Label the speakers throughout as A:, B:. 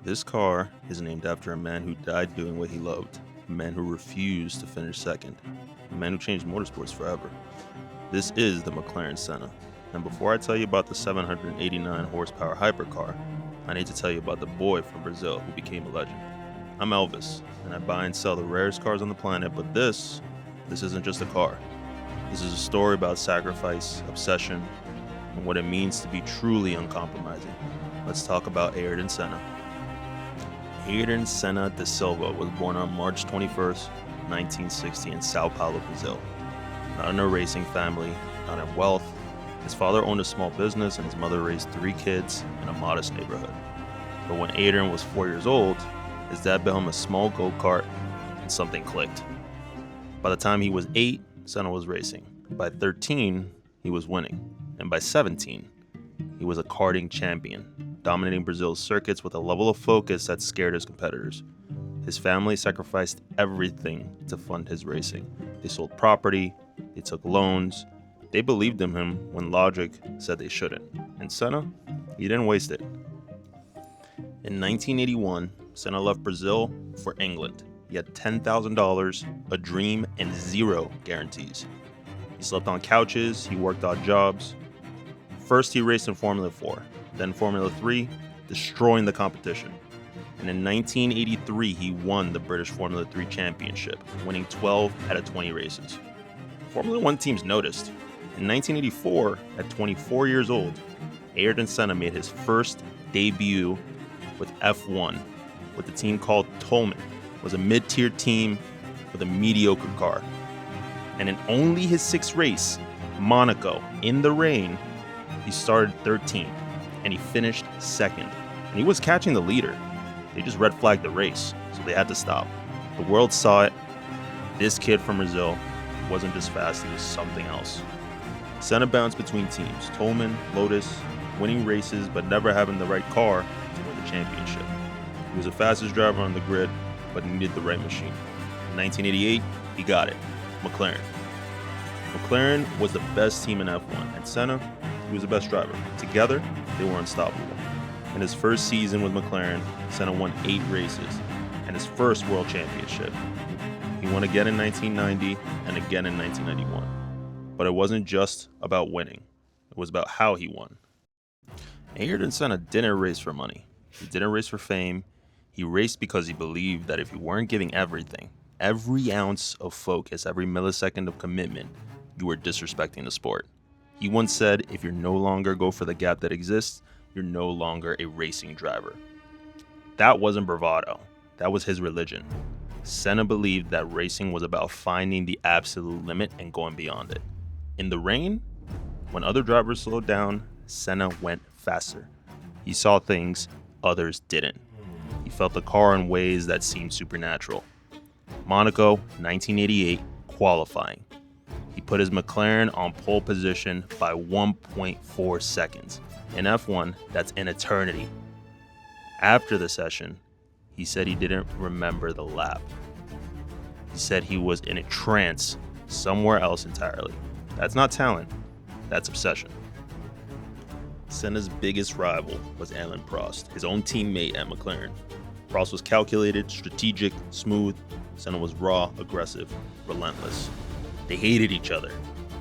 A: This car is named after a man who died doing what he loved, a man who refused to finish second, a man who changed motorsports forever. This is the McLaren Senna. And before I tell you about the 789 horsepower hypercar, I need to tell you about the boy from Brazil who became a legend. I'm Elvis, and I buy and sell the rarest cars on the planet, but this isn't just a car. This is a story about sacrifice, obsession, and what it means to be truly uncompromising. Let's talk about Ayrton Senna. Ayrton Senna da Silva was born on March 21st, 1960 in Sao Paulo, Brazil. Not in a racing family, not in wealth. His father owned a small business and his mother raised 3 kids in a modest neighborhood. But when Ayrton was 4 years old, his dad built him a small go-kart and something clicked. By the time he was 8, Senna was racing. By 13, he was winning. And by 17, he was a karting champion, dominating Brazil's circuits with a level of focus that scared his competitors. His family sacrificed everything to fund his racing. They sold property, they took loans, they believed in him when logic said they shouldn't. And Senna, he didn't waste it. In 1981, Senna left Brazil for England. He had $10,000, a dream, and 0 guarantees. He slept on couches, he worked odd jobs. First, he raced in Formula 4, then Formula 3, destroying the competition. And in 1983, he won the British Formula 3 Championship, winning 12 out of 20 races. Formula 1 teams noticed. In 1984, at 24 years old, Ayrton Senna made his first debut with F1, with a team called Toleman. It was a mid-tier team with a mediocre car. And in only his 6th race, Monaco, in the rain, he started 13th, and he finished 2nd. And he was catching the leader. They just red flagged the race, so they had to stop. The world saw it. This kid from Brazil wasn't just fast, he was something else. Senna bounced between teams, Toleman, Lotus, winning races but never having the right car to win the championship. He was the fastest driver on the grid, but needed the right machine. In 1988, he got it, McLaren. McLaren was the best team in F1, and Senna, he was the best driver. Together, they were unstoppable. In his first season with McLaren, Senna won 8 races, and his first world championship. He won again in 1990 and again in 1991. But it wasn't just about winning. It was about how he won. Ayrton Senna didn't race for money. He didn't race for fame. He raced because he believed that if you weren't giving everything, every ounce of focus, every millisecond of commitment, you were disrespecting the sport. He once said, if you no longer go for the gap that exists, you're no longer a racing driver. That wasn't bravado. That was his religion. Senna believed that racing was about finding the absolute limit and going beyond it. In the rain, when other drivers slowed down, Senna went faster. He saw things others didn't. He felt the car in ways that seemed supernatural. Monaco, 1988, qualifying. He put his McLaren on pole position by 1.4 seconds. In F1, that's an eternity. After the session, he said he didn't remember the lap. He said he was in a trance somewhere else entirely. That's not talent, that's obsession. Senna's biggest rival was Alain Prost, his own teammate at McLaren. Prost was calculated, strategic, smooth. Senna was raw, aggressive, relentless. They hated each other.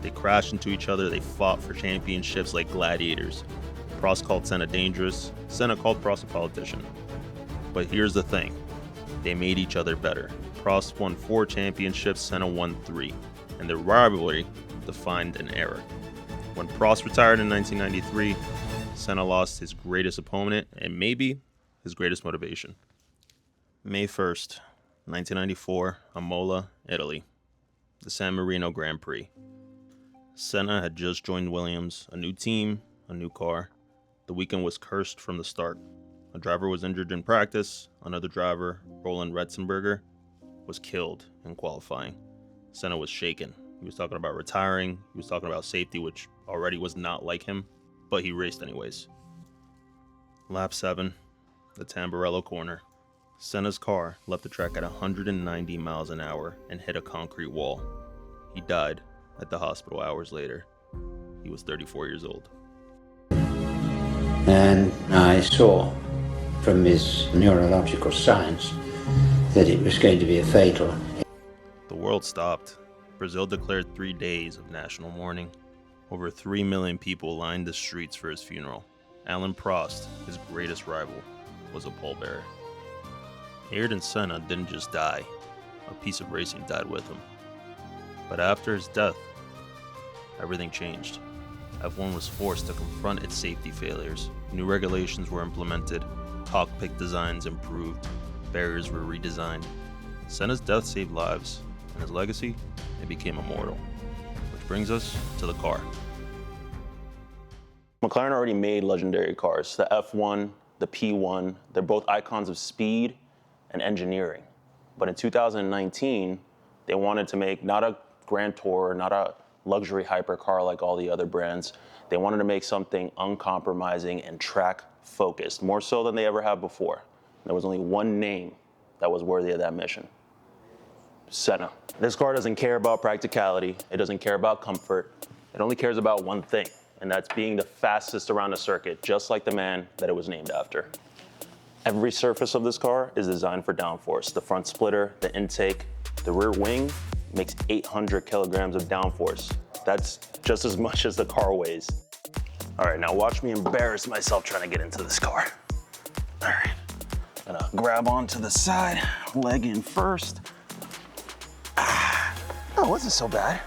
A: They crashed into each other. They fought for championships like gladiators. Prost called Senna dangerous. Senna called Prost a politician. But here's the thing. They made each other better. Prost won 4 championships, Senna won 3. And their rivalry defined an era. When Prost retired in 1993, Senna lost his greatest opponent and maybe his greatest motivation. May 1st, 1994, Imola, Italy. The San Marino Grand Prix. Senna had just joined Williams, a new team, a new car. The weekend was cursed from the start. A driver was injured in practice. Another driver, Roland Ratzenberger, was killed in qualifying. Senna was shaken. He was talking about retiring. He was talking about safety, which already was not like him, but he raced anyways. Lap 7, the Tamburello corner. Senna's car left the track at 190 miles an hour and hit a concrete wall. He died at the hospital hours later. He was 34 years old.
B: And I saw from his neurological signs that it was going to be a fatal.
A: The world stopped. Brazil declared 3 days of national mourning. Over 3 million people lined the streets for his funeral. Alain Prost, his greatest rival, was a pallbearer. Ayrton Senna didn't just die. A piece of racing died with him. But after his death, everything changed. F1 was forced to confront its safety failures. New regulations were implemented, cockpit designs improved, barriers were redesigned. Senna's death saved lives, and his legacy, it became immortal. Which brings us to the car. McLaren already made legendary cars. The F1, the P1, they're both icons of speed and engineering. But in 2019, they wanted to make not a Grand Tour, not a luxury hypercar like all the other brands. They wanted to make something uncompromising and track focused, more so than they ever have before. There was only one name that was worthy of that mission: Senna. This car doesn't care about practicality. It doesn't care about comfort. It only cares about one thing, and that's being the fastest around a circuit, just like the man that it was named after. Every surface of this car is designed for downforce. The front splitter, the intake, the rear wing makes 800 kilograms of downforce. That's just as much as the car weighs. All right, now watch me embarrass myself trying to get into this car. All right, gonna grab onto the side, leg in first. Oh, wasn't so bad.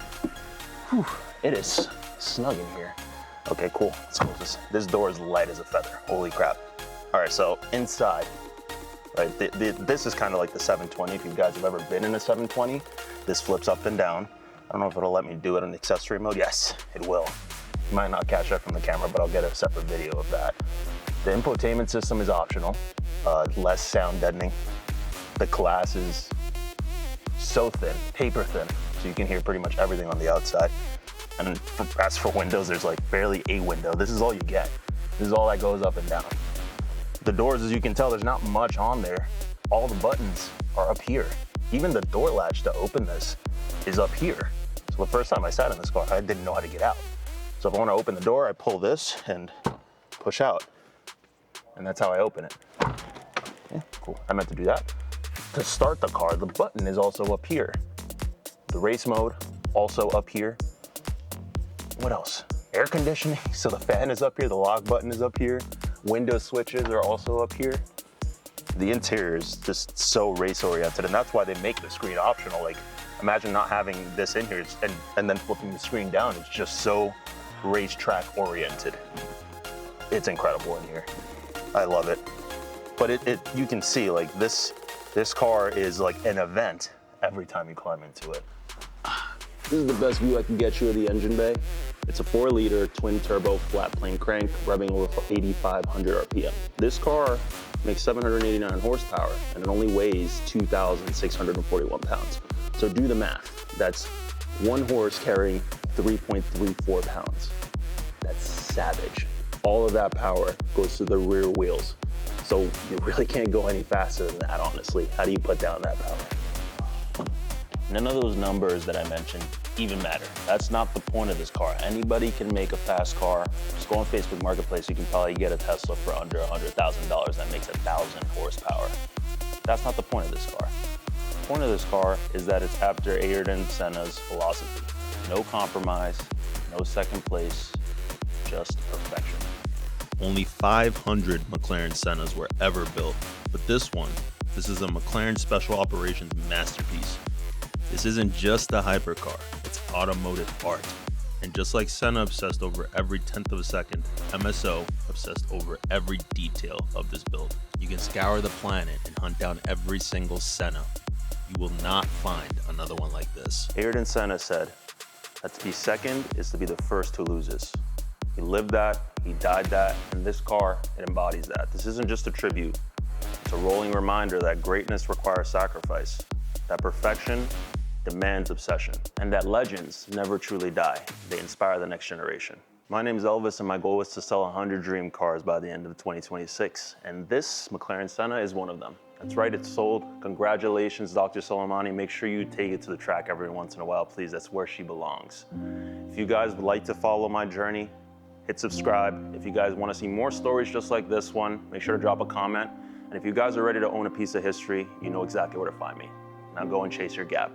A: Whew, it is snug in here. Okay, cool, let's close this. This door is light as a feather, holy crap. All right, so inside, right, this is kind of like the 720. If you guys have ever been in a 720, this flips up and down. I don't know if it'll let me do it in accessory mode. Yes, it will. You might not catch that from the camera, but I'll get a separate video of that. The infotainment system is optional, less sound deadening. The glass is so thin, paper thin, so you can hear pretty much everything on the outside. And as for windows, there's like barely a window. This is all you get. This is all that goes up and down. The doors, as you can tell, there's not much on there. All the buttons are up here. Even the door latch to open this is up here. So the first time I sat in this car, I didn't know how to get out. So if I want to open the door, I pull this and push out. And that's how I open it. Yeah, cool, I meant to do that. To start the car, the button is also up here. The race mode, also up here. What else? Air conditioning, so the fan is up here, the lock button is up here. Window switches are also up here. The interior is just so race oriented, and that's why they make the screen optional. Like, imagine not having this in here and then flipping the screen down. It's just so racetrack oriented. It's incredible in here. I love it. But you can see, like, this car is like an event every time you climb into it. This is the best view I can get you of the engine bay. It's a 4-liter twin-turbo flat-plane crank, revving over 8,500 RPM. This car makes 789 horsepower, and it only weighs 2,641 pounds. So do the math. That's 1 horse carrying 3.34 pounds. That's savage. All of that power goes to the rear wheels. So you really can't go any faster than that, honestly. How do you put down that power? None of those numbers that I mentioned even matter. That's not the point of this car. Anybody can make a fast car. Just go on Facebook Marketplace, you can probably get a Tesla for under $100,000 that makes 1,000 horsepower. That's not the point of this car. The point of this car is that it's after Ayrton Senna's philosophy. No compromise, no second place, just perfection. Only 500 McLaren Sennas were ever built, but this is a McLaren Special Operations masterpiece. This isn't just a hypercar, it's automotive art. And just like Senna obsessed over every tenth of a second, MSO obsessed over every detail of this build. You can scour the planet and hunt down every single Senna. You will not find another one like this. Ayrton Senna said that to be second is to be the first to lose this. He lived that, he died that, and this car, it embodies that. This isn't just a tribute. It's a rolling reminder that greatness requires sacrifice, that perfection demands obsession, and that legends never truly die. They inspire the next generation. My name is Elvis, and my goal is to sell 100 dream cars by the end of 2026, and this McLaren Senna is one of them. That's right, it's sold. Congratulations, Dr. Soleimani. Make sure you take it to the track every once in a while, please. That's where she belongs. If you guys would like to follow my journey, hit subscribe. If you guys want to see more stories just like this one, make sure to drop a comment. And if you guys are ready to own a piece of history, you know exactly where to find me. Now go and chase your gap.